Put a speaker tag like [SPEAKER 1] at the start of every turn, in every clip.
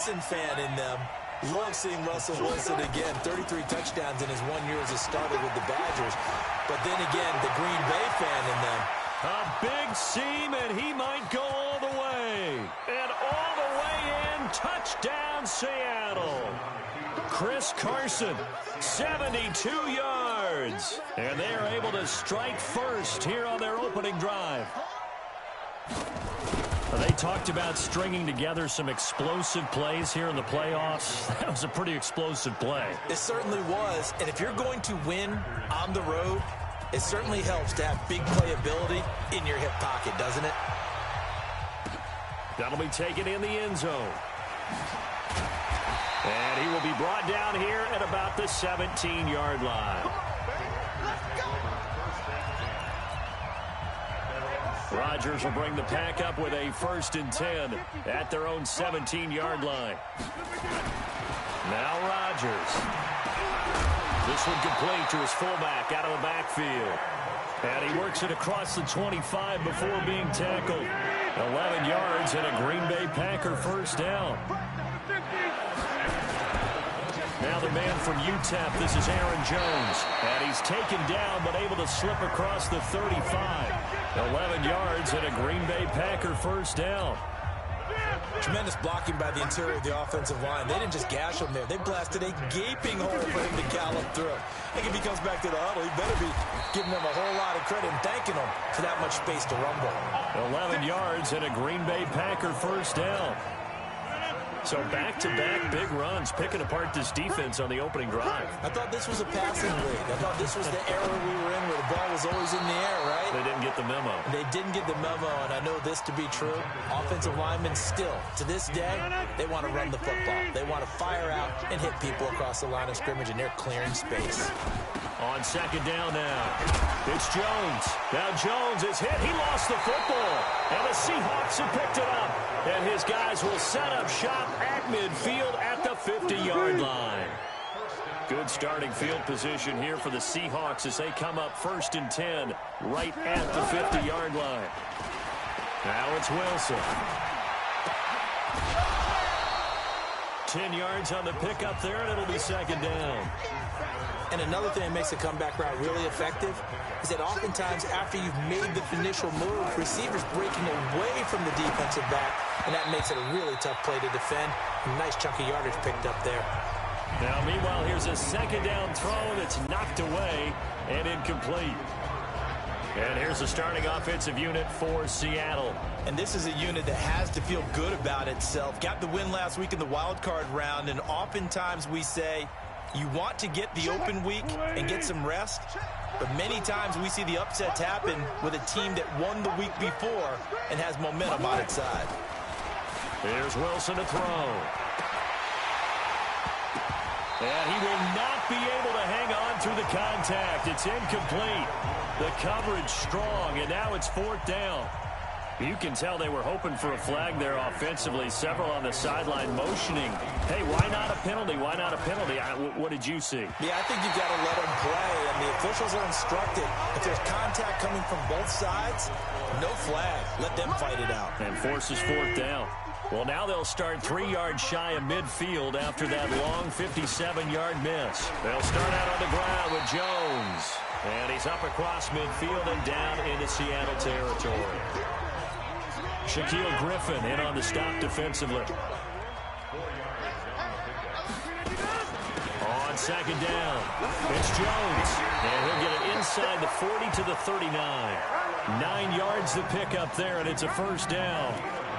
[SPEAKER 1] Fan in them. Love seeing Russell Wilson again. 33 touchdowns in his 1 year as a starter with the Badgers. But then again, the Green Bay fan in them.
[SPEAKER 2] A big seam, and he might go all the way. And all the way in. Touchdown, Seattle. Chris Carson, 72 yards. And they are able to strike first here on their opening drive. They talked about stringing together some explosive plays here in the playoffs. That was a pretty explosive play.
[SPEAKER 1] It certainly was. And if you're going to win on the road, it certainly helps to have big playability in your hip pocket, doesn't it?
[SPEAKER 2] That'll be taken in the end zone. And he will be brought down here at about the 17-yard line. Rodgers will bring the pack up with a 1st and 10 at their own 17-yard line. Now Rodgers. This one complete to his fullback out of the backfield. And he works it across the 25 before being tackled. 11 yards and a Green Bay Packer 1st down. Now the man from UTEP, this is Aaron Jones. And he's taken down but able to slip across the 35. 11 yards and a Green Bay Packer 1st down.
[SPEAKER 1] Tremendous blocking by the interior of the offensive line. They didn't just gash him there. They blasted a gaping hole for him to gallop through. I think if he comes back to the huddle, he better be giving them a whole lot of credit and thanking them for that much space to rumble.
[SPEAKER 2] 11 yards and a Green Bay Packer 1st down. So back-to-back big runs, picking apart this defense on the opening drive.
[SPEAKER 1] I thought this was a passing league. I thought this was the era we were in where the ball was always in the air, right?
[SPEAKER 2] They didn't get the memo.
[SPEAKER 1] They didn't get the memo, and I know this to be true. Offensive linemen still, to this day, they want to run the football. They want to fire out and hit people across the line of scrimmage, and they're clearing space.
[SPEAKER 2] On 2nd down now, it's Jones. Now Jones is hit. He lost the football. And the Seahawks have picked it up. And his guys will set up shop at midfield at the 50-yard line. Good starting field position here for the Seahawks as they come up 1st and 10 right at the 50-yard line. Now it's Wilson. 10 yards on the pickup there, and it'll be 2nd down.
[SPEAKER 1] And another thing that makes a comeback route really effective is that oftentimes after you've made the initial move, receivers breaking away from the defensive back, and that makes it a really tough play to defend. A nice chunk of yardage picked up there.
[SPEAKER 2] Now, meanwhile, here's a 2nd down throw that's knocked away and incomplete. And here's the starting offensive unit for Seattle.
[SPEAKER 1] And this is a unit that has to feel good about itself. Got the win last week in the wild card round, and oftentimes we say, you want to get the open week and get some rest, but many times we see the upsets happen with a team that won the week before and has momentum on its side.
[SPEAKER 2] Here's Wilson to throw. And he will not be able to hang on through the contact. It's incomplete. The coverage strong, and now it's 4th down. You can tell they were hoping for a flag there offensively. Several on the sideline motioning. Hey, why not a penalty? Why not a penalty? What did you see?
[SPEAKER 1] Yeah, I think you've got to let them play, and the officials are instructed. If there's contact coming from both sides, no flag. Let them fight it out.
[SPEAKER 2] And forces 4th down. Well, now they'll start 3 yards shy of midfield after that long 57-yard miss. They'll start out on the ground with Jones. And he's up across midfield and down into Seattle territory. Shaquille Griffin in on the stop defensively. On 2nd down, it's Jones. And he'll get it inside the 40 to the 39. 9 yards to pick up there, and it's a 1st down.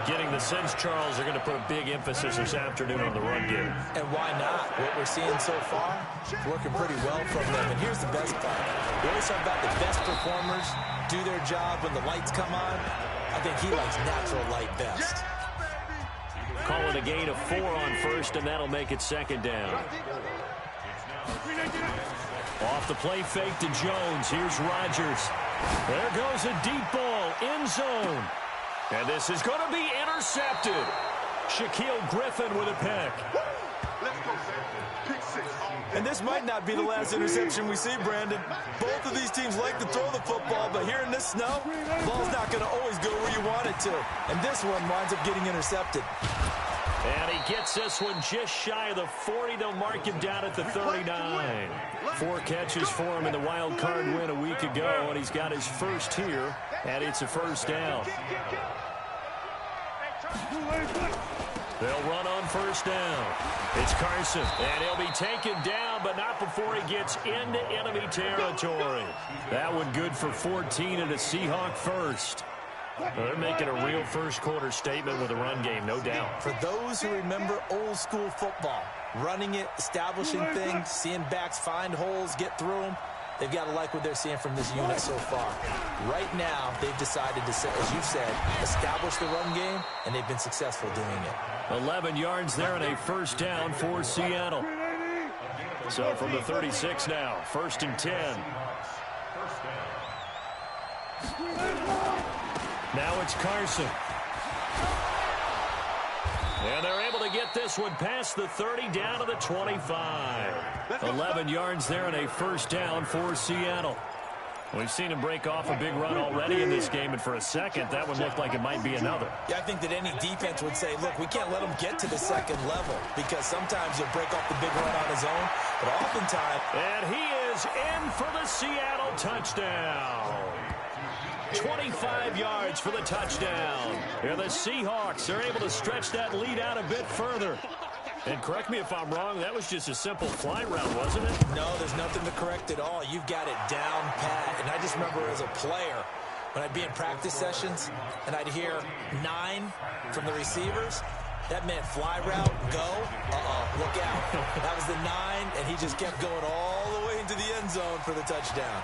[SPEAKER 2] Getting the sense Charles are going to put a big emphasis this afternoon on the run game.
[SPEAKER 1] And why not? What we're seeing so far, working pretty well from them. And here's the best part. We always talk about the best performers do their job when the lights come on. I think he likes natural light best.
[SPEAKER 2] Call it a gain of 4 on 1st, and that'll make it 2nd down. Off the play fake to Jones. Here's Rodgers. There goes a deep ball, end zone. And this is going to be intercepted. Shaquille Griffin with a pick.
[SPEAKER 1] And this might not be the last interception we see, Brandon. Both of these teams like to throw the football, but here in this snow, the ball's not going to always go where you want it to. And this one winds up getting intercepted.
[SPEAKER 2] And he gets this one just shy of the 40. They'll mark him down at the 39. 4 catches for him in the wild card win a week ago, and he's got his first here, and it's a first down. They'll run on first down. It's Carson, and he'll be taken down, but not before he gets into enemy territory. That one good for 14 and a Seahawk first. Well, they're making a real first-quarter statement with a run game, no doubt.
[SPEAKER 1] For those who remember old-school football, running it, establishing things, seeing backs find holes, get through them, they've got to like what they're seeing from this unit so far. Right now, they've decided to, as you've said, establish the run game, and they've been successful doing it.
[SPEAKER 2] 11 yards there and a first down for Seattle. So from the 36 now, 1st and 10. Now it's Carson. And they're able to get this one past the 30 down to the 25. 11 yards there and a first down for Seattle. We've seen him break off a big run already in this game, and for a second, that one looked like it might be another.
[SPEAKER 1] Yeah, I think that any defense would say, look, we can't let him get to the second level, because sometimes he'll break off the big run on his own, but oftentimes...
[SPEAKER 2] And he is in for the Seattle touchdown. 25 yards for the touchdown. And the Seahawks are able to stretch that lead out a bit further. And correct me if I'm wrong, that was just a simple fly route, wasn't it?
[SPEAKER 1] No, there's nothing to correct at all. You've got it down pat. And I just remember as a player, when I'd be in practice sessions, and I'd hear 9 from the receivers, that meant fly route, go, look out. That was the 9, and he just kept going all the way into the end zone for the touchdown.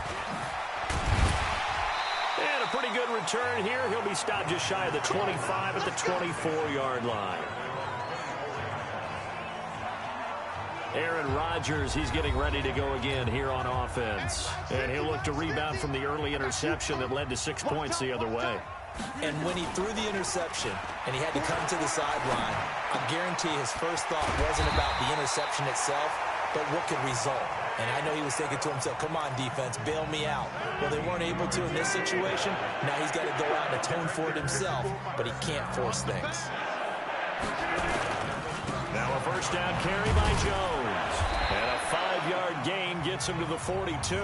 [SPEAKER 2] And a pretty good return here. He'll be stopped just shy of the 25 at the 24-yard line. Aaron Rodgers, he's getting ready to go again here on offense. And he'll look to rebound from the early interception that led to 6 points the other way.
[SPEAKER 1] And when he threw the interception and he had to come to the sideline, I guarantee his first thought wasn't about the interception itself, but what could result. And I know he was thinking to himself, come on, defense, bail me out. Well, they weren't able to in this situation. Now he's got to go out and atone for it himself, but he can't force things.
[SPEAKER 2] Now a first down carry by Jones. And a 5-yard gain gets him to the 42.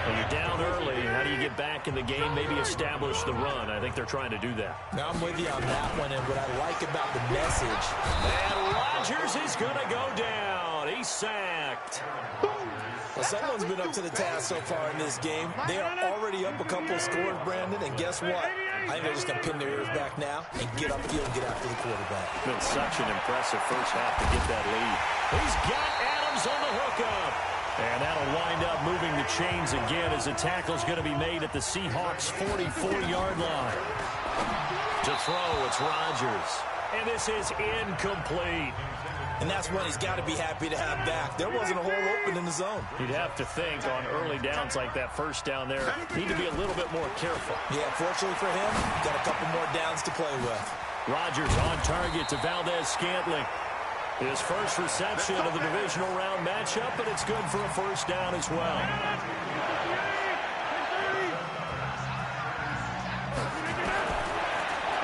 [SPEAKER 2] When you're down early, how do you get back in the game, maybe establish the run? I think they're trying to do that.
[SPEAKER 1] Now I'm with you on that one, and what I like about the message.
[SPEAKER 2] And Rodgers is going to go down. He's sacked.
[SPEAKER 1] Well, someone's been up to the task so far in this game. They are already up a couple of scores, Brandon, and guess what? I think they're just going to pin their ears back now and get upfield and get after the quarterback.
[SPEAKER 2] It's been such an impressive first half to get that lead. He's got Adams on the hookup. And that'll wind up moving the chains again as the tackle's going to be made at the Seahawks' 44-yard line. To throw, it's Rodgers. And this is incomplete.
[SPEAKER 1] And that's one he's got to be happy to have back. There wasn't a hole open in the zone.
[SPEAKER 2] You'd have to think on early downs like that first down there, need to be a little bit more careful.
[SPEAKER 1] Yeah, fortunately for him, got a couple more downs to play with.
[SPEAKER 2] Rodgers on target to Valdez-Scantling. His first reception of the divisional round matchup, but it's good for a first down as well.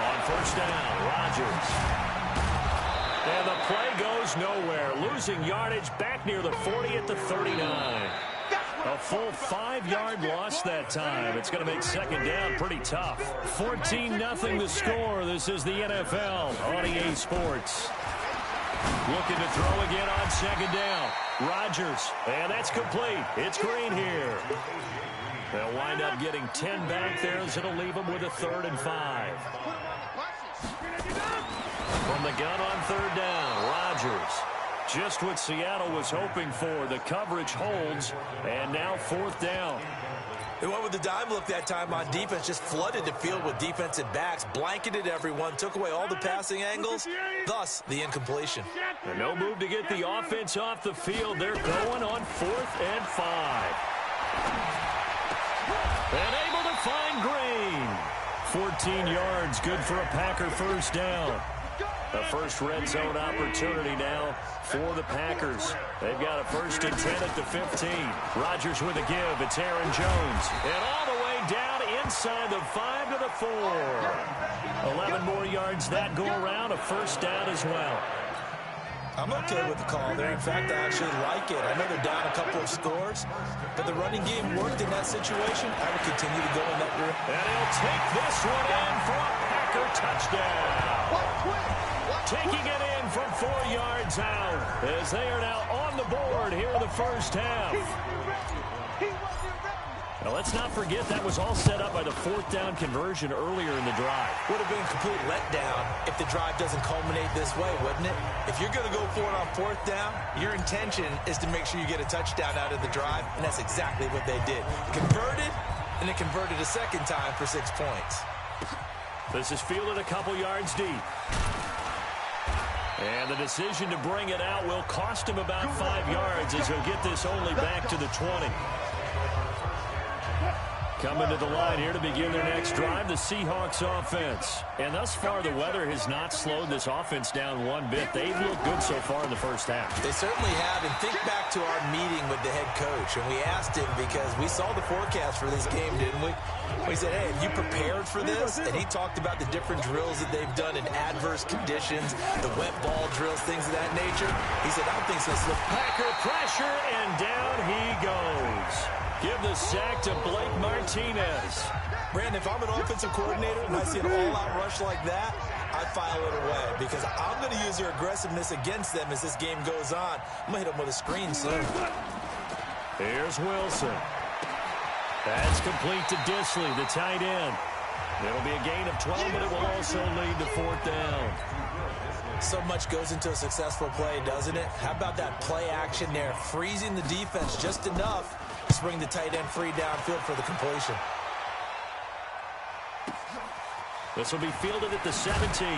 [SPEAKER 2] On first down, Rodgers. And the play goes nowhere. Losing yardage back near the 40 at the 39. A full 5-yard loss that time. It's going to make second down pretty tough. 14-0 the score. This is the NFL on EA Sports. Looking to throw again on second down. Rodgers. And that's complete. It's Green here. They'll wind up getting 10 back there, so it'll leave them with a 3rd and 5. From the gun on third down, Rodgers. Just what Seattle was hoping for. The coverage holds, and now 4th down.
[SPEAKER 1] They went with the dime look that time on defense, just flooded the field with defensive backs, blanketed everyone, took away all the passing angles, thus the incompletion.
[SPEAKER 2] And no move to get the offense off the field. They're going on 4th and 5. And able to find Green. 14 yards, good for a Packer first down. The first red zone opportunity now for the Packers. They've got a 1st and 10 at the 15. Rodgers with a give. It's Aaron Jones. And all the way down inside the 5 to the 4. 11 more yards that go around, a first down as well.
[SPEAKER 1] I'm okay with the call there. In fact, I actually like it. I know they're down a couple of scores, but the running game worked in that situation. I would continue to go in that direction.
[SPEAKER 2] And he'll take this one in for a Packer touchdown. Taking it in from 4 yards out as they are now on the board here in the first half. Now, let's not forget that was all set up by the 4th down conversion earlier in the drive.
[SPEAKER 1] Would have been a complete letdown if the drive doesn't culminate this way, wouldn't it? If you're going to go for it on 4th down, your intention is to make sure you get a touchdown out of the drive, and that's exactly what they did. Converted, and it converted a second time for 6 points.
[SPEAKER 2] This is fielded a couple yards deep. And the decision to bring it out will cost him about 5 yards as he'll get this only back to the 20. Coming to the line here to begin their next drive, the Seahawks offense. And thus far, the weather has not slowed this offense down one bit. They've looked good so far in the first half.
[SPEAKER 1] They certainly have. And think back to our meeting with the head coach. And we asked him because we saw the forecast for this game, didn't we? We said, hey, have you prepared for this? And he talked about the different drills that they've done in adverse conditions, the wet ball drills, things of that nature. He said, I don't think so.
[SPEAKER 2] Packer pressure, and down he goes. Give the sack to Blake Martinez.
[SPEAKER 1] Brandon, if I'm an offensive coordinator and I see an all-out rush like that, I file it away because I'm going to use their aggressiveness against them as this game goes on. I'm going to hit them with a screen soon.
[SPEAKER 2] Here's Wilson. That's complete to Disley, the tight end. It'll be a gain of 12, but it will also lead to 4th down.
[SPEAKER 1] So much goes into a successful play, doesn't it? How about that play action there, freezing the defense just enough to bring the tight end free downfield for the completion.
[SPEAKER 2] This will be fielded at the 17.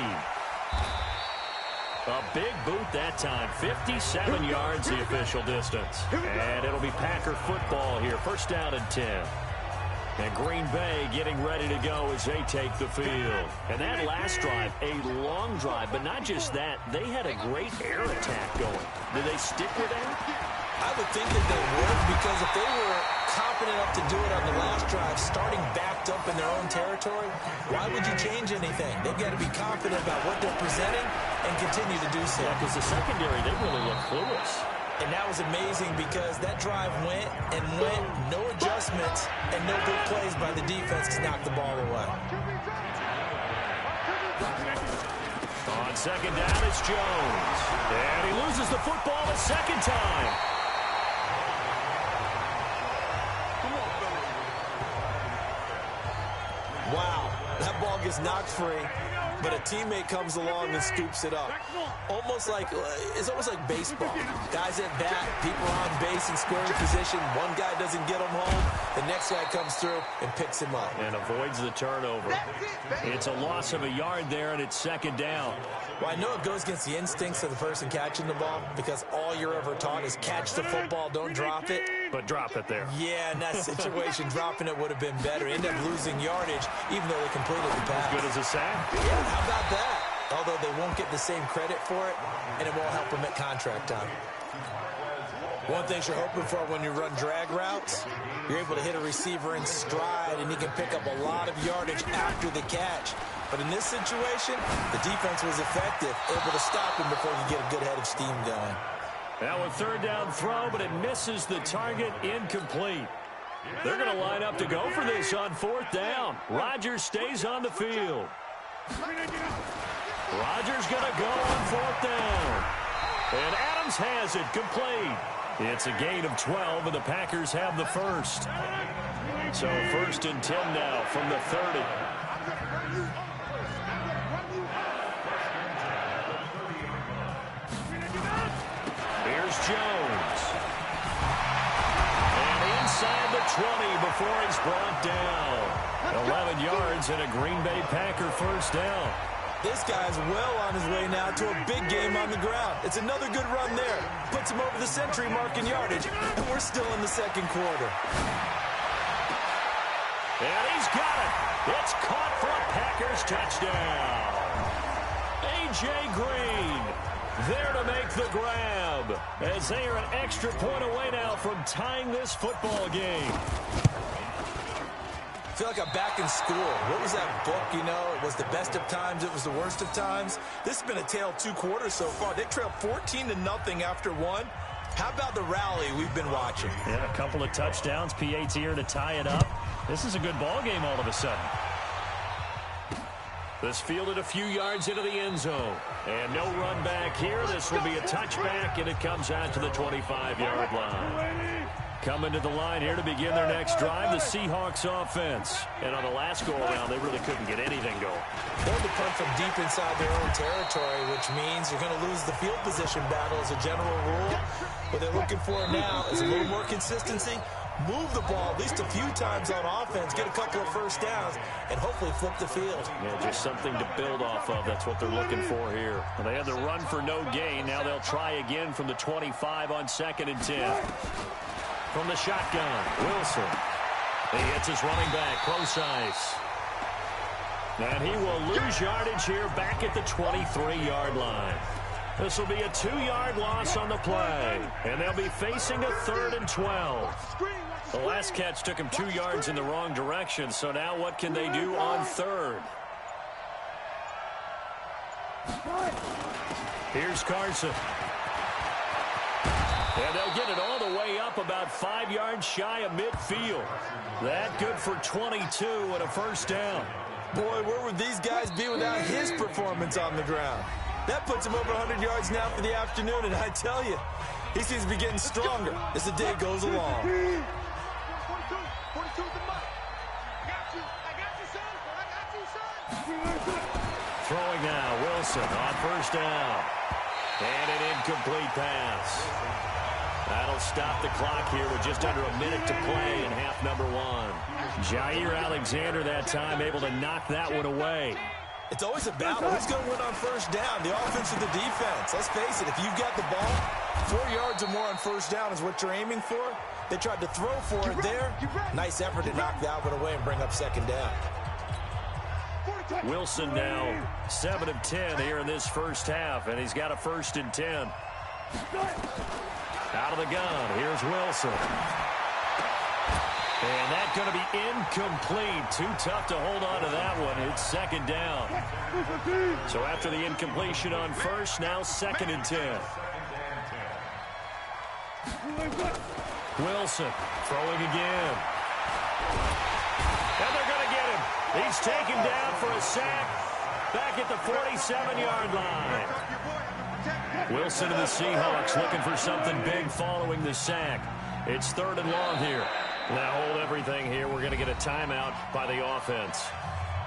[SPEAKER 2] A big boot that time, 57 yards the official distance. And it'll be Packer football here, first down and 10. And Green Bay getting ready to go as they take the field. And that last drive, a long drive, but not just that. They had a great air attack going. Did they stick with that?
[SPEAKER 1] I would think that they would, because if they were confident enough to do it on the last drive, starting backed up in their own territory, why would you change anything? They've got to be confident about what they're presenting and continue to do so.
[SPEAKER 2] Yeah, because the secondary, they really look clueless.
[SPEAKER 1] And that was amazing because that drive went and went, no adjustments, and no big plays by the defense to knock the ball away.
[SPEAKER 2] On second down, it's Jones. And he loses the football a second time.
[SPEAKER 1] Wow, that ball gets knocked free, but a teammate comes along and scoops it up. It's almost like baseball. Guys at bat, people are on base in scoring position. One guy doesn't get him home. The next guy comes through and picks him up.
[SPEAKER 2] And avoids the turnover. It's a loss of a yard there, and it's second down.
[SPEAKER 1] Well, I know it goes against the instincts of the person catching the ball because all you're ever taught is catch the football, don't drop it.
[SPEAKER 2] But drop it there.
[SPEAKER 1] Yeah, in that situation, dropping it would have been better. End up losing yardage, even though they completed the pass.
[SPEAKER 2] As good as a sack?
[SPEAKER 1] Yeah, how about that? Although they won't get the same credit for it, and it won't help them at contract time. One thing you're hoping for when you run drag routes, you're able to hit a receiver in stride, and he can pick up a lot of yardage after the catch. But in this situation, the defense was effective, able to stop him before he get a good head of steam going.
[SPEAKER 2] Now a third down throw, but it misses the target, incomplete. They're going to line up to go for this on 4th down. Rodgers stays on the field. Rodgers going to go on 4th down. And Adams has it complete. It's a gain of 12, and the Packers have the first. So 1st and 10 now from the 30. Here's Jones. And inside the 20 before he's brought down. 11 yards and a Green Bay Packer first down.
[SPEAKER 1] This guy's well on his way now to a big game on the ground. It's another good run there. Puts him over the century mark in yardage, and we're still in the second quarter.
[SPEAKER 2] And he's got it. It's caught for a Packers touchdown. A.J. Green there to make the grab as they are an extra point away now from tying this football game.
[SPEAKER 1] I feel like I'm back in school. What was that book, you know? It was the best of times, it was the worst of times. This has been a tale of 2 quarters so far. They trailed 14-0 after 1. How about the rally we've been watching?
[SPEAKER 2] Yeah, a couple of touchdowns. PAT here to tie it up. This is a good ball game all of a sudden. This fielded a few yards into the end zone. And no run back here. This will be a touchback, and it comes out to the 25-yard line. Coming to the line here to begin their next drive, the Seahawks offense. And on the last go-around, they really couldn't get anything going.
[SPEAKER 1] They'll be punt from deep inside their own territory, which means you're going to lose the field position battle as a general rule. What they're looking for now is a little more consistency. Move the ball at least a few times on offense, get a couple of first downs, and hopefully flip the field.
[SPEAKER 2] Yeah, just something to build off of. That's what they're looking for here. Well, they had the run for no gain. Now they'll try again from the 25 on 2nd and 10. From the shotgun, Wilson. He hits his running back, close ice. And he will lose yardage here back at the 23-yard line. This will be a 2-yard loss on the play. And they'll be facing a 3rd and 12. The last catch took him 2 yards in the wrong direction, so now what can they do on 3rd? Here's Carson. And they'll get it all the way up about 5 yards shy of midfield. That good for 22 and a first down.
[SPEAKER 1] Boy, where would these guys be without his performance on the ground? That puts him over 100 yards now for the afternoon, and I tell you, he seems to be getting stronger as the day goes along.
[SPEAKER 2] Throwing now, Wilson on first down. And an incomplete pass. That'll stop the clock here with just under a minute to play in half number 1. Jair Alexander that time able to knock that one away.
[SPEAKER 1] It's always a battle. Who's going to win on first down, the offense or the defense? Let's face it, if you've got the ball, 4 yards or more on first down is what you're aiming for. They tried to throw for it there. Nice effort to knock that one away and bring up 2nd down.
[SPEAKER 2] Wilson now 7 of 10 here in this first half, and he's got a 1st and 10. Out of the gun, here's Wilson. And that's going to be incomplete. Too tough to hold on to that one. It's 2nd down. So after the incompletion on first, now 2nd and 10. Wilson throwing again. And they're going to get him. He's taken down for a sack back at the 47-yard line. Wilson and the Seahawks looking for something big following the sack. It's 3rd and long here. Now hold everything here. We're going to get a timeout by the offense,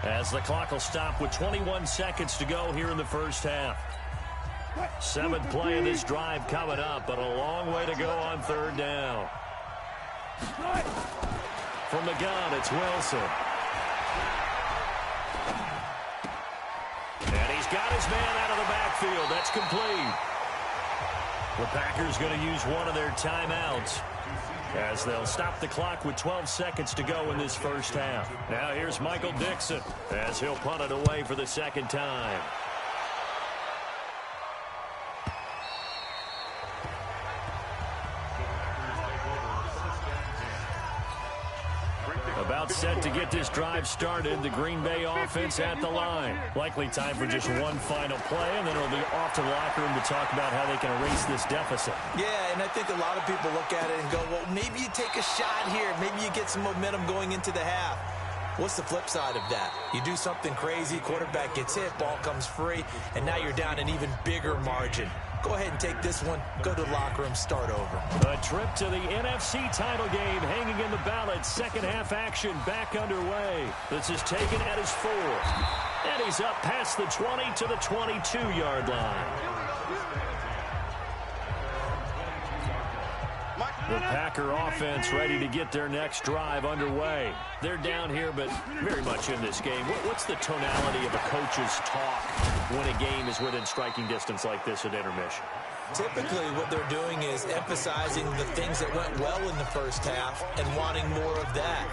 [SPEAKER 2] as the clock will stop with 21 seconds to go here in the first half. 7th play of this drive coming up, but a long way to go on 3rd down. From the gun, it's Wilson. And he's got his man out of the backfield. That's complete. The Packers going to use one of their timeouts, as they'll stop the clock with 12 seconds to go in this first half. Now here's Michael Dixon as he'll punt it away for the 2nd time. About set to get this drive started. The Green Bay offense at the line. Likely time for just one final play, and then it'll be off to the locker room to talk about how they can erase this deficit.
[SPEAKER 1] Yeah, and I think a lot of people look at it and go, well, maybe you take a shot here. Maybe you get some momentum going into the half. What's the flip side of that? You do something crazy, quarterback gets hit, ball comes free, and now you're down an even bigger margin. Go ahead and take this one, go to the locker room, start over.
[SPEAKER 2] A trip to the NFC title game hanging in the balance. 2nd half action back underway. This is taken at his 4. And he's up past the 20 to the 22-yard line. The Packer offense ready to get their next drive underway. They're down here, but very much in this game. What's the tonality of a coach's talk when a game is within striking distance like this at intermission?
[SPEAKER 1] Typically, what they're doing is emphasizing the things that went well in the first half and wanting more of that.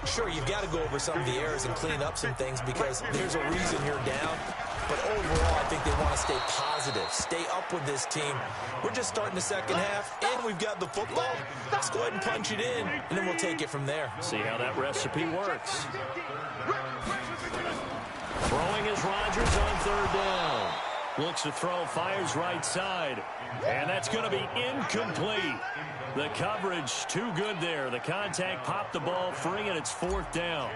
[SPEAKER 1] Sure, you've got to go over some of the errors and clean up some things because there's a reason you're down. But overall, I think they want to stay positive, stay up with this team. We're just starting the second half, and we've got the football. Let's go ahead and punch it in, and then we'll take it from there.
[SPEAKER 2] See how that recipe works. Throwing is Rodgers on third down. Looks to throw, fires right side. And that's going to be incomplete. The coverage too good there. The contact popped the ball free, and it's fourth down.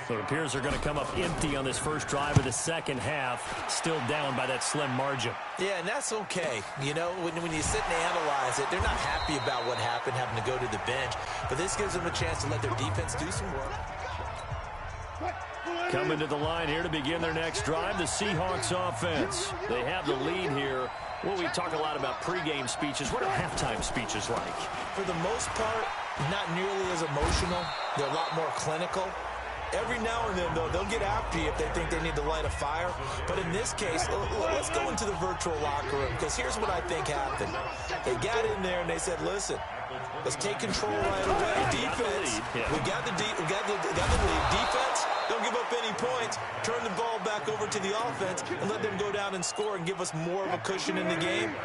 [SPEAKER 2] So it appears they're going to come up empty on this first drive of the second half. Still down by that slim margin.
[SPEAKER 1] Yeah, and that's okay. You know, when you sit and analyze it, they're not happy about what happened, having to go to the bench. But this gives them a chance to let their defense do some work.
[SPEAKER 2] Coming to the line here to begin their next drive, the Seahawks offense. They have the lead here. Well, we talk a lot about pregame speeches. What are halftime speeches like?
[SPEAKER 1] For the most part, not nearly as emotional. They're a lot more clinical. Every now and then, though, they'll get after you if they think they need to light a fire. But in this case, let's go into the virtual locker room, because here's what I think happened. They got in there and they said, listen, let's take control right away. Defense, we got the lead. Defense, don't give up any points. Turn the ball back over to the offense and let them go down and score and give us more of a cushion in the game.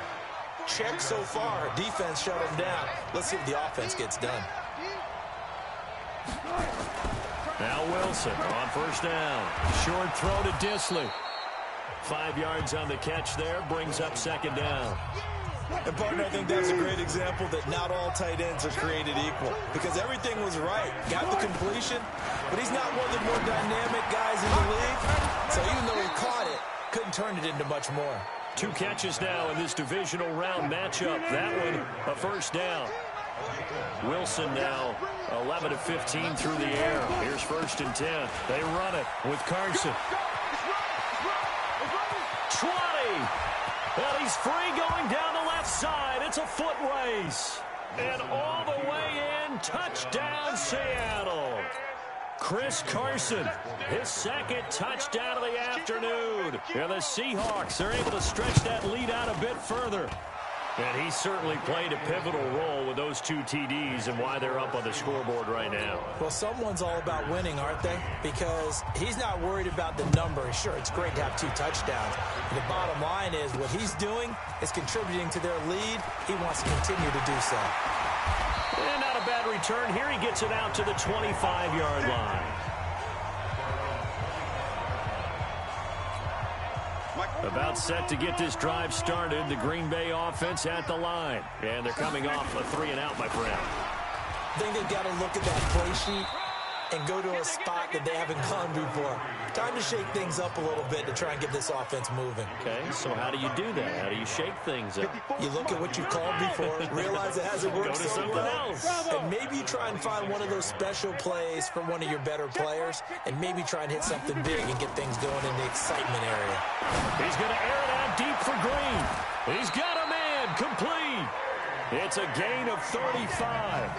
[SPEAKER 1] Check so far. Defense shut them down. Let's see if the offense gets done.
[SPEAKER 2] Now Wilson on first down. Short throw to Disley. 5 yards on the catch there. Brings up second down.
[SPEAKER 1] And, partner, I think that's a great example that not all tight ends are created equal, because everything was right. Got the completion, but he's not one of the more dynamic guys in the league. So even though he caught it, couldn't turn it into much more.
[SPEAKER 2] 2 catches now in this divisional round matchup. That one, a first down. Wilson now 11 of 15 through the air. Here's first and 10. They run it with Carson. 20. Well, he's free going down the left side. It's a foot race. And all the way in, touchdown Seattle. Chris Carson, his second touchdown of the afternoon. And the Seahawks are able to stretch that lead out a bit further. And he certainly played a pivotal role with those 2 TDs and why they're up on the scoreboard right now.
[SPEAKER 1] Well, someone's all about winning, aren't they? Because he's not worried about the number. Sure, it's great to have 2 touchdowns. But the bottom line is what he's doing is contributing to their lead. He wants to continue to do so.
[SPEAKER 2] And not a bad return. Here he gets it out to the 25-yard line. About set to get this drive started. The Green Bay offense at the line. And they're coming off a 3-and-out, my friend.
[SPEAKER 1] I think they've got to look at that play sheet and go to a spot that they haven't gone before. Time to shake things up a little bit to try and get this offense moving.
[SPEAKER 2] Okay, so how do you do that? How do you shake things up?
[SPEAKER 1] You look at what you've called before, realize it hasn't worked so well, and maybe you try and find one of those special plays from one of your better players, and maybe try and hit something big and get things going in the excitement area.
[SPEAKER 2] He's going to air it out deep for Green. He's got a man, complete. It's a gain of 35.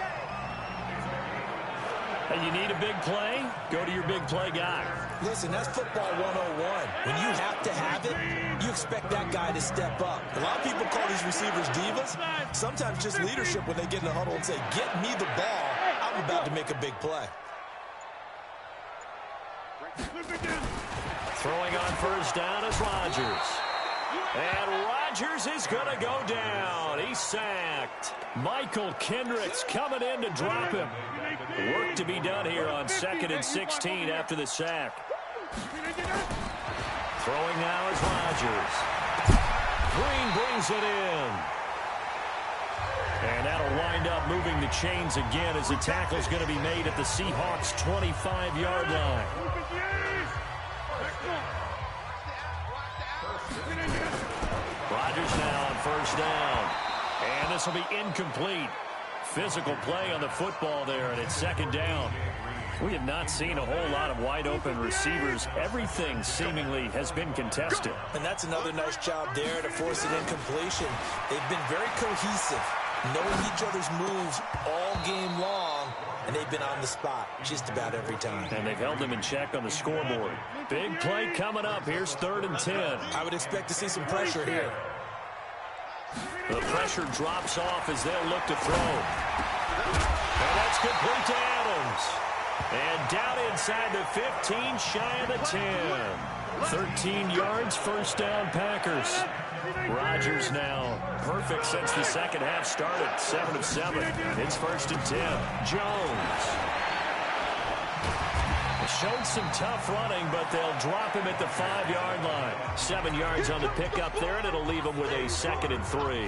[SPEAKER 2] And you need a big play? Go to your big play guy.
[SPEAKER 1] Listen, that's football 101. When you have to have it, you expect that guy to step up. A lot of people call these receivers divas. Sometimes just leadership when they get in the huddle and say, get me the ball. I'm about to make a big play.
[SPEAKER 2] Throwing on first down is Rodgers. And Rodgers is going to go down. He's sacked. Michael Kendricks coming in to drop him. Work to be done here on 2nd and 16 after the sack. Throwing now is Rodgers. Green brings it in. And that'll wind up moving the chains again as the tackle's going to be made at the Seahawks' 25-yard line. Rodgers now on first down. And this will be incomplete. Physical play on the football there, and it's 2nd down. We have not seen a whole lot of wide-open receivers. Everything seemingly has been contested.
[SPEAKER 1] And that's another nice job there to force an incompletion. They've been very cohesive, knowing each other's moves all game long, and they've been on the spot just about every time.
[SPEAKER 2] And they've held them in check on the scoreboard. Big play coming up. Here's 3rd and 10.
[SPEAKER 1] I would expect to see some pressure here.
[SPEAKER 2] The pressure drops off as they'll look to throw. And that's complete to Adams. And down inside the 15, shy of the 10. 13 yards, first down, Packers. Rodgers now perfect since the second half started. 7 of 7. It's 1st and 10. Jones. Showed some tough running, but they'll drop him at the 5-yard line. 7 yards on the pickup there, and it'll leave him with a 2nd and 3.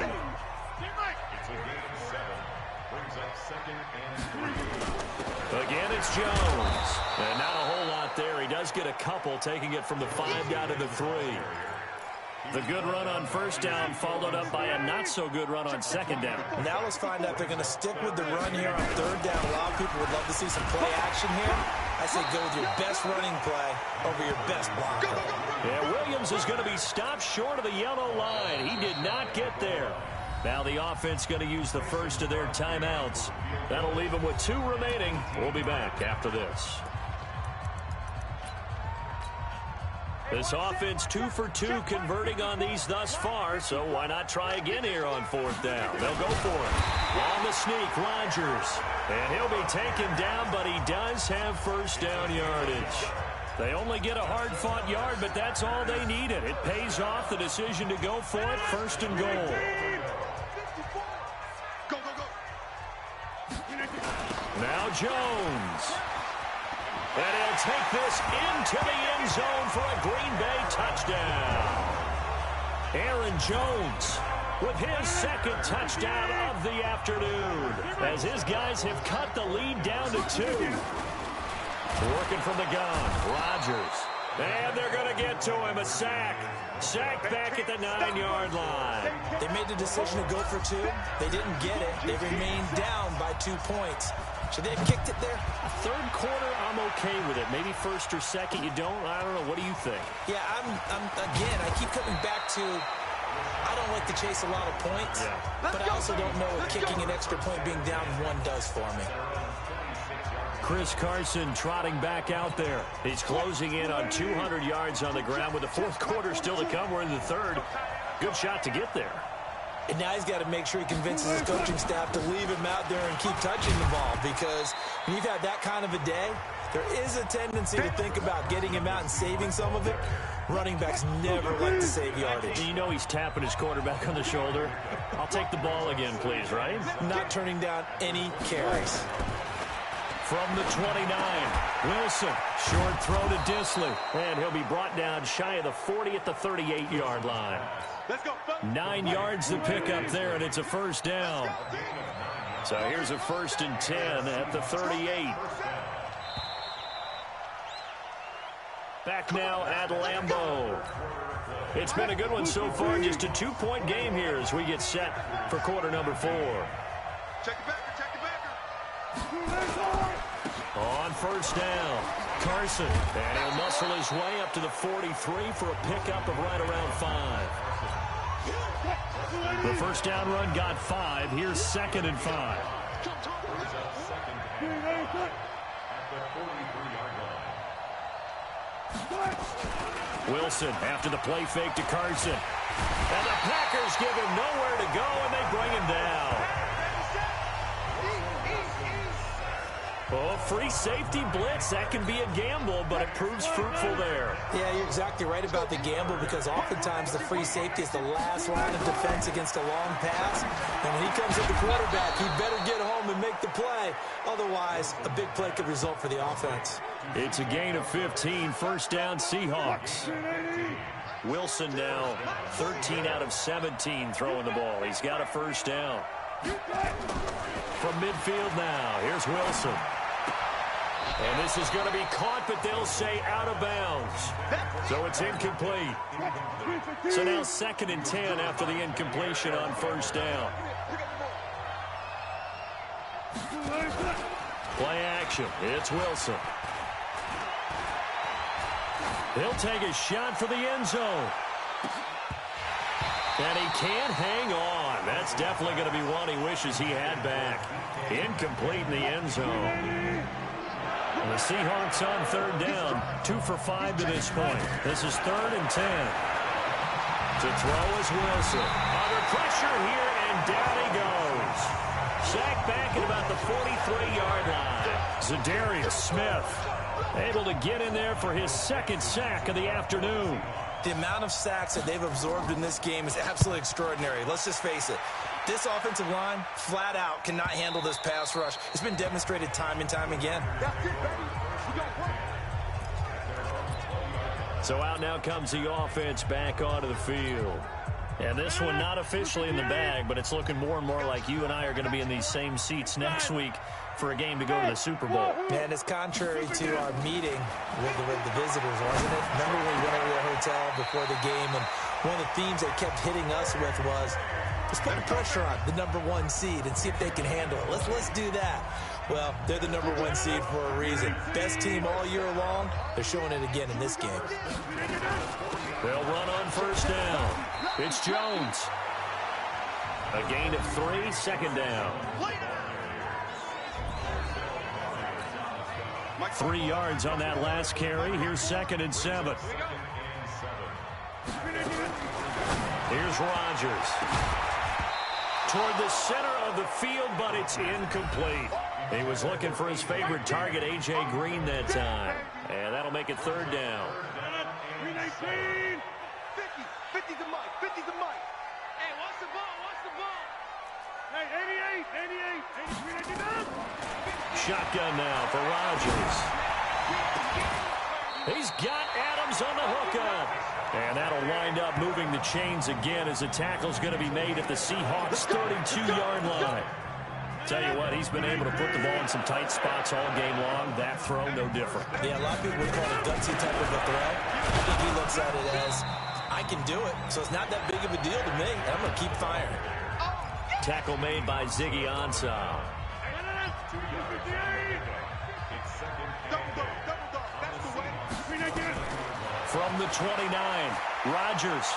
[SPEAKER 2] Again, it's Jones. And not a whole lot there. He does get a couple, taking it from the 5 down to the 3. The good run on first down followed up by a not-so-good run on second down.
[SPEAKER 1] Now let's find out if they're going to stick with the run here on third down. A lot of people would love to see some play action here. I say go with your best running play over your best block.
[SPEAKER 2] Yeah, Williams is going to be stopped short of the yellow line. He did not get there. Now the offense going to use the first of their timeouts. That'll leave them with 2 remaining. We'll be back after this. This offense 2 for 2 converting on these thus far, so why not try again here on 4th down? They'll go for it. On the sneak, Rodgers. And he'll be taken down, but he does have first down yardage. They only get a hard-fought yard, but that's all they needed. It pays off the decision to go for it, 1st and goal. Now Jones. And he'll take this into the end zone for a Green Bay touchdown. Aaron Jones with his 2nd touchdown of the afternoon, as his guys have cut the lead down to 2. Working from the gun, Rodgers. And they're going to get to him, a sack. Sack back at the 9-yard line.
[SPEAKER 1] They made the decision to go for 2. They didn't get it. They remained down by 2 points. Should they have kicked it there?
[SPEAKER 2] Third quarter, I'm okay with it. Maybe 1st or 2nd, you don't? I don't know. What do you think?
[SPEAKER 1] Yeah, again, I keep coming back to I don't like to chase a lot of points, but I also don't know what kicking an extra point being down 1 does for me.
[SPEAKER 2] Chris Carson trotting back out there. He's closing in on 200 yards on the ground with the 4th quarter still to come. We're in the 3rd. Good shot to get there.
[SPEAKER 1] And now he's got to make sure he convinces his coaching staff to leave him out there and keep touching the ball, because when you've had that kind of a day, there is a tendency to think about getting him out and saving some of it. Running backs never like to save yardage.
[SPEAKER 2] You know he's tapping his quarterback on the shoulder. I'll take the ball again, please, right?
[SPEAKER 1] Not turning down any carries.
[SPEAKER 2] From the 29, Wilson, short throw to Disley, and he'll be brought down shy of the 40 at the 38-yard line.
[SPEAKER 3] Let's go.
[SPEAKER 2] 9 yards to pick up there, and it's a 1st down. So here's a 1st and 10 at the 38. Back now at Lambeau. It's been a good one so far, just a 2-point game here as we get set for quarter number 4.
[SPEAKER 3] Check it back, check it back.
[SPEAKER 2] On 1st down, Carson, and he'll muscle his way up to the 43 for a pickup of right around 5. The 1st down run got 5. Here's 2nd and 5. Wilson after the play fake to Carson. And the Packers give him nowhere to go, and they bring him down. Oh, free safety blitz. That can be a gamble, but it proves fruitful there.
[SPEAKER 1] Yeah, you're exactly right about the gamble, because oftentimes the free safety is the last line of defense against a long pass. And when he comes at the quarterback, he better get home and make the play. Otherwise, a big play could result for the offense.
[SPEAKER 2] It's a gain of 15, 1st down Seahawks. Wilson now 13 out of 17 throwing the ball. He's got a 1st down. From midfield now, here's Wilson. And this is going to be caught, but they'll say out of bounds. So it's incomplete. So now 2nd and 10 after the incompletion on 1st down. Play action. It's Wilson. He'll take a shot for the end zone. And he can't hang on. That's definitely going to be one he wishes he had back. Incomplete in the end zone. And the Seahawks on 3rd down. 2 for 5 to this point. This is 3rd and 10. To throw is Wilson. Under pressure here, and down he goes. Sacked back at about the 43-yard line. Zadarius Smith Able to get in there for his second sack of the afternoon.
[SPEAKER 1] The amount of sacks that they've absorbed in this game is absolutely extraordinary. Let's just face it. This offensive line, flat out, cannot handle this pass rush. It's been demonstrated time and time again.
[SPEAKER 2] So out now comes the offense back onto the field. And this one not officially in the bag, but it's looking more and more like you and I are going to be in these same seats next week for a game to go to the Super Bowl.
[SPEAKER 1] And it's contrary to our meeting with the visitors, wasn't it? Remember when we went over to the hotel before the game, and one of the themes they kept hitting us with was, let's put the pressure on the #1 seed and see if they can handle it. Let's do that. Well, they're the #1 seed for a reason. Best team all year long. They're showing it again in this game.
[SPEAKER 2] They'll run on first down. It's Jones. A gain of 3, second down. 3 yards on that last carry. Here's 2nd and 7. Here's Rodgers. Toward the center of the field, but it's incomplete. He was looking for his favorite target, A.J. Green, that time. And that'll make it 3rd down.
[SPEAKER 3] 50 to Mike. 50 to Mike. Hey, watch the ball. Watch the ball. Hey, 88.
[SPEAKER 2] Shotgun now for Rodgers. He's got Adams on the hookup. And that'll wind up moving the chains again as the tackle's going to be made at the Seahawks' 32-yard line. Tell you what, he's been able to put the ball in some tight spots all game long. That throw, no different.
[SPEAKER 1] Yeah, a lot of people would call it a gutsy type of a throw. I think he looks at it as, I can do it, so it's not that big of a deal to me, and I'm going to keep firing.
[SPEAKER 2] Tackle made by Ziggy Ansah. From the 29, Rodgers.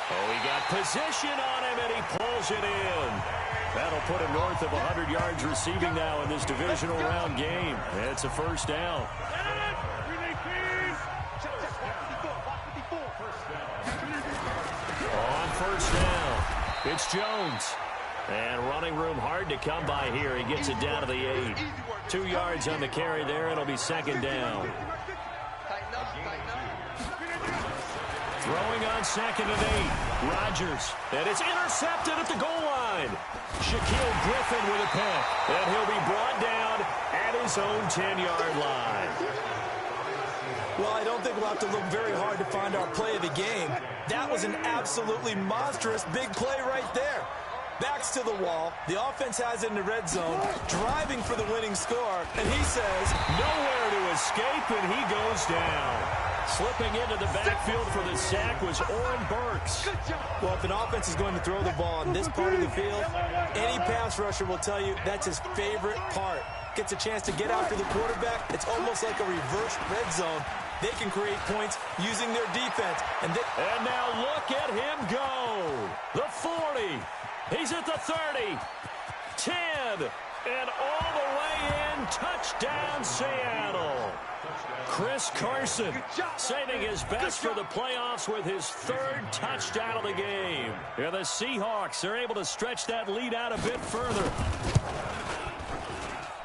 [SPEAKER 2] Oh, he got position on him, and he pulls it in. That'll put him north of 100 yards receiving now in this divisional round game. It's a first down. On first down, it's Jones. And running room hard to come by here. He gets it down to the 8. 2 yards on the carry there. It'll be 2nd down. Throwing on 2nd and 8. Rodgers. And it's intercepted at the goal line. Shaquille Griffin with a pick. And he'll be brought down at his own 10-yard line.
[SPEAKER 1] Well, I don't think we'll have to look very hard to find our play of the game. That was an absolutely monstrous big play right there. Backs to the wall. The offense has it in the red zone, driving for the winning score, and he says,
[SPEAKER 2] nowhere to escape, and he goes down. Slipping into the backfield for the sack was Oren Burks.
[SPEAKER 1] Well, if an offense is going to throw the ball on this part of the field, any pass rusher will tell you that's his favorite part. Gets a chance to get after the quarterback. It's almost like a reverse red zone. They can create points using their defense. And
[SPEAKER 2] now look at him go. The 40. He's at the 30, 10, and all the way in. Touchdown, Seattle. Chris Carson saving his best for the playoffs with his 3rd touchdown of the game. And the Seahawks are able to stretch that lead out a bit further.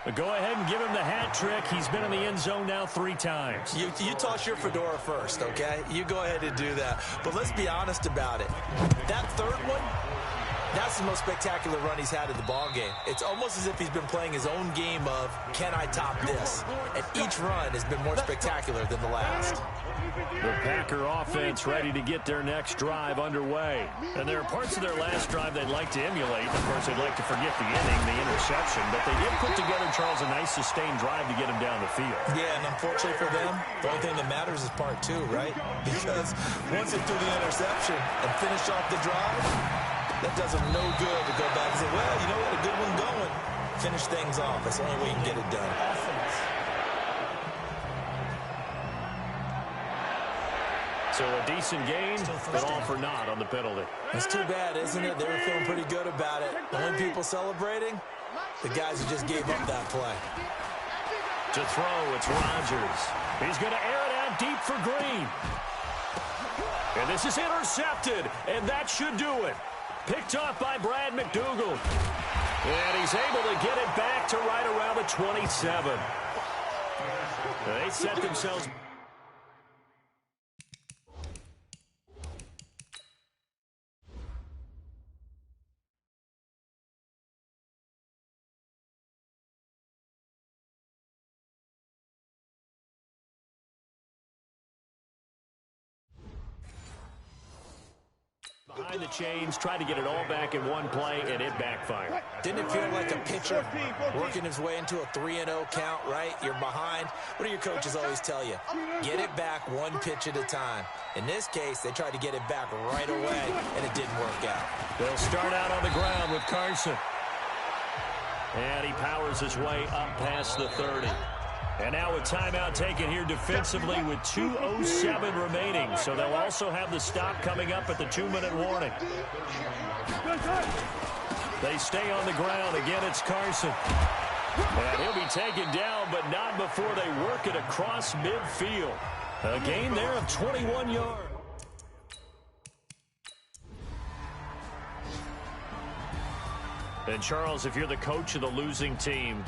[SPEAKER 2] But go ahead and give him the hat trick. He's been in the end zone now 3 times.
[SPEAKER 1] You toss your fedora first, okay? You go ahead and do that. But let's be honest about it. That 3rd one, that's the most spectacular run he's had in the ballgame. It's almost as if he's been playing his own game of, can I top this? And each run has been more spectacular than the last.
[SPEAKER 2] The Packer offense ready to get their next drive underway. And there are parts of their last drive they'd like to emulate. Of course, they'd like to forget the inning, the interception. But they did put together, Charles, a nice sustained drive to get him down the field.
[SPEAKER 1] Yeah, and unfortunately for them, the only thing that matters is part 2, right? Because once they threw the interception and finished off the drive, that does them no good to go back and say, well, you know what, a good one going. Finish things off. That's the only way you can get it done.
[SPEAKER 2] So a decent gain, but all for naught on the penalty.
[SPEAKER 1] It's too bad, isn't it? They were feeling pretty good about it. The only people celebrating, the guys who just gave up that play.
[SPEAKER 2] To throw, it's Rodgers. He's going to air it out deep for Green. And this is intercepted, and that should do it. Picked off by Brad McDougal. And he's able to get it back to right around the 27. They set themselves... behind the chains, tried to get it all back in one play, and it backfired.
[SPEAKER 1] Didn't it feel like a pitcher working his way into a 3-0 count, right? You're behind. What do your coaches always tell you? Get it back one pitch at a time. In this case, they tried to get it back right away, and it didn't work out.
[SPEAKER 2] They'll start out on the ground with Carson. And he powers his way up past the 30. And now a timeout taken here defensively with 2:07 remaining. So they'll also have the stop coming up at the 2-minute warning. They stay on the ground. Again, it's Carson. And he'll be taken down, but not before they work it across midfield. A gain there of 21 yards. And, Charles, if you're the coach of the losing team,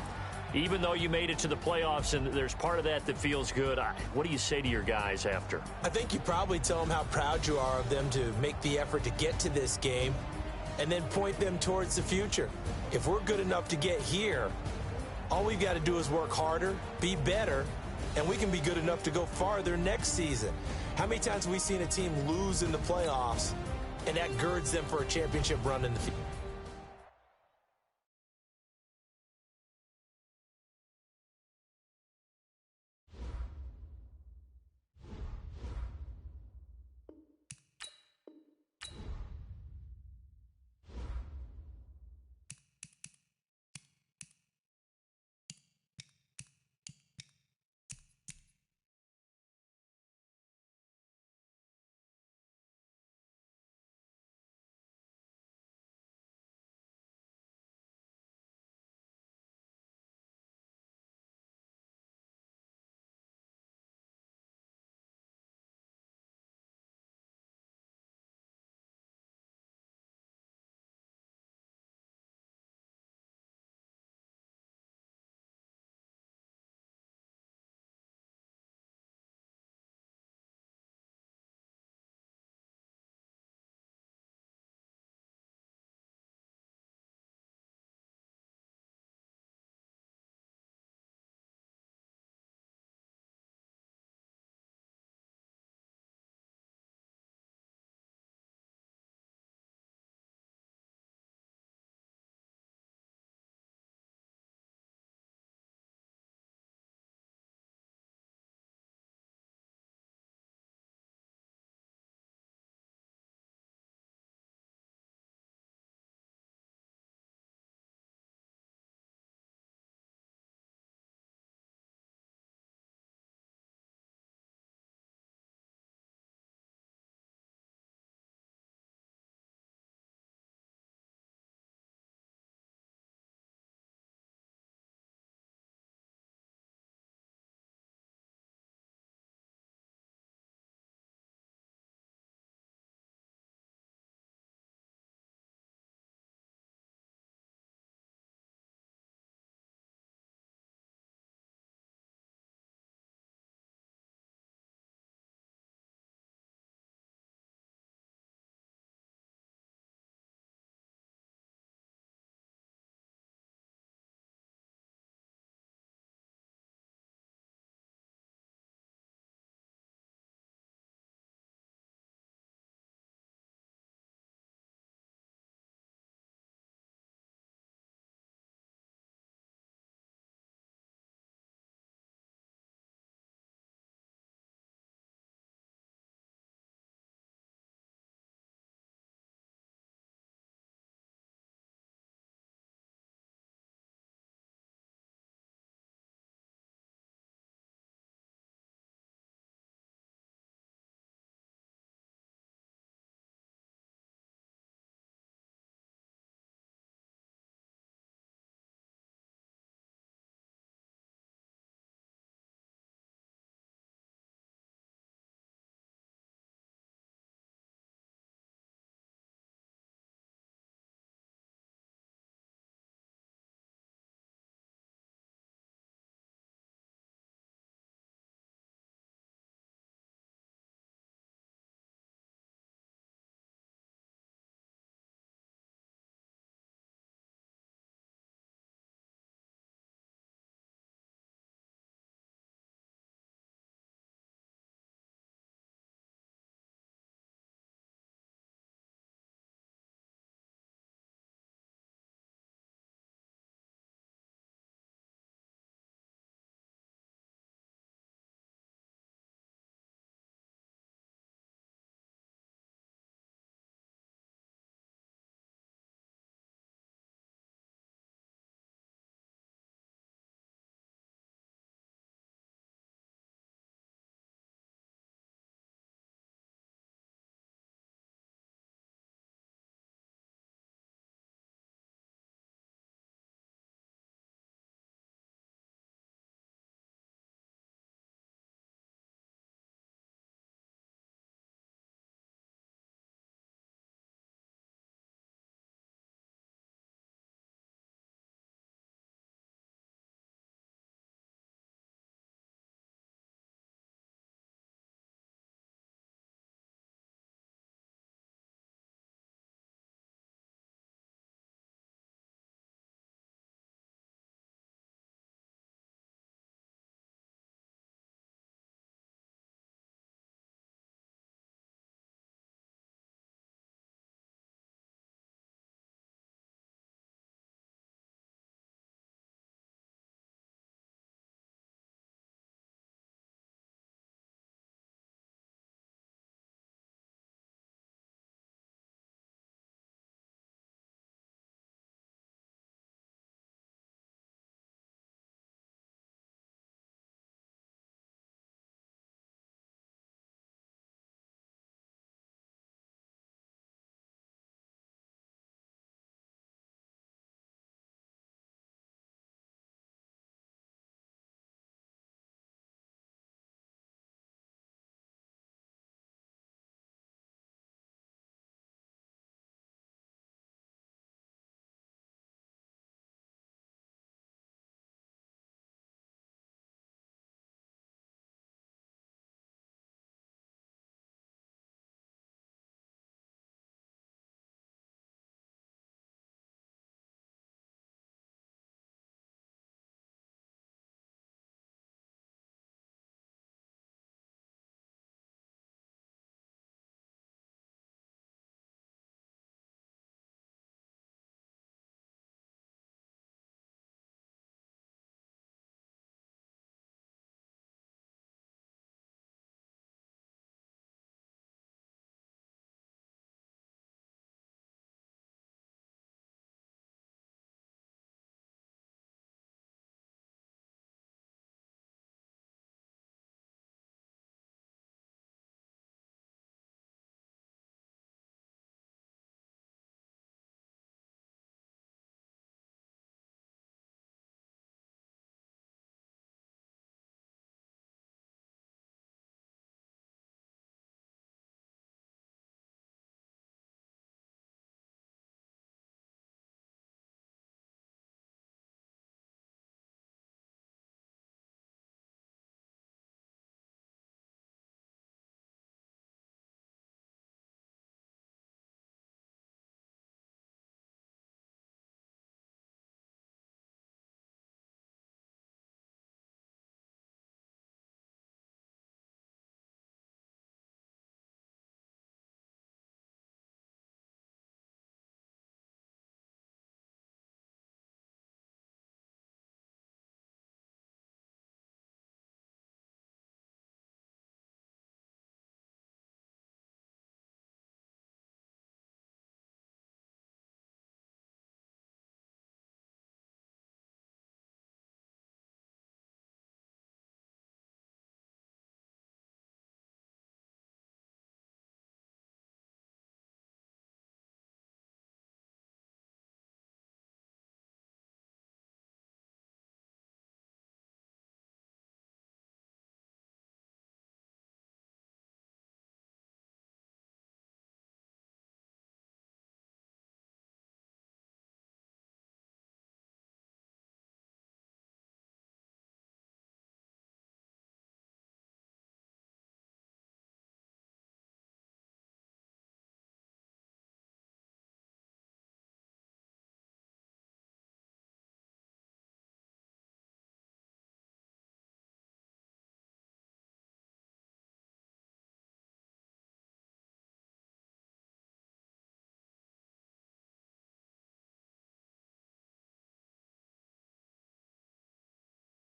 [SPEAKER 2] even though you made it to the playoffs and there's part of that that feels good, what do you say to your guys after?
[SPEAKER 1] I think you probably tell them how proud you are of them to make the effort to get to this game and then point them towards the future. If we're good enough to get here, all we've got to do is work harder, be better, and we can be good enough to go farther next season. How many times have we seen a team lose in the playoffs, and that girds them for a championship run in the future?